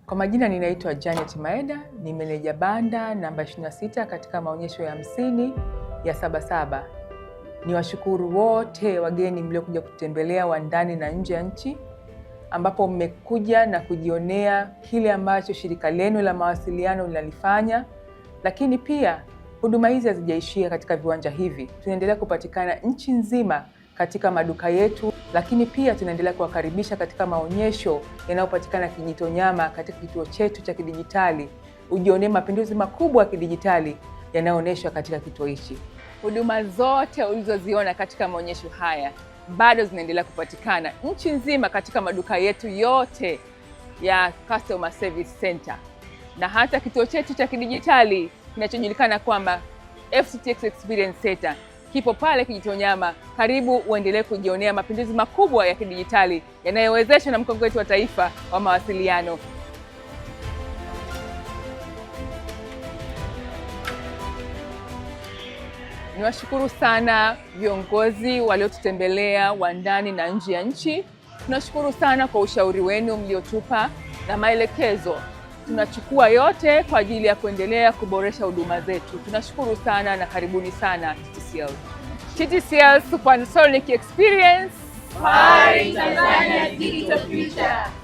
Kwa majina ninaitwa Janet Maeda, ni meneja banda namba 26 katika maonyesho ya 50 ya Sabasaba. Niwashukuru wote wageni mliokuja kutembelea wa ndani na nje ya nchi, ambapo mmekuja na kujionea kile ambacho shirika lenu la mawasiliano linalifanya. Lakini pia huduma hizi hazijaishia katika viwanja hivi. Tunaendelea kupatikana nchi nzima katika maduka yetu, lakini pia tunaendelea kuwakaribisha katika maonyesho yanayopatikana Kijitonyama katika kituo chetu cha kidijitali. Ujionee mapinduzi makubwa ya kidijitali yanayoonyeshwa katika kituo hichi. Huduma zote ulizoziona katika maonyesho haya bado zinaendelea kupatikana nchi nzima katika maduka yetu yote ya Customer Service Center, na hata kituo chetu cha kidijitali kinachojulikana kwamba FCTX Experience Center kipo pale Kijitonyama. Karibu uendelee kujionea mapinduzi makubwa ya kidijitali yanayowezeshwa na mkongo wetu wa taifa wa mawasiliano. Niwashukuru sana viongozi waliotutembelea wa ndani na nje ya nchi. Tunashukuru sana kwa ushauri wenu mliotupa na maelekezo. Tunachukua yote kwa ajili ya kuendelea kuboresha huduma zetu. Tunashukuru sana na karibuni sana TTCL. TTCL Supersonic Experience. Powering Tanzania's digital future.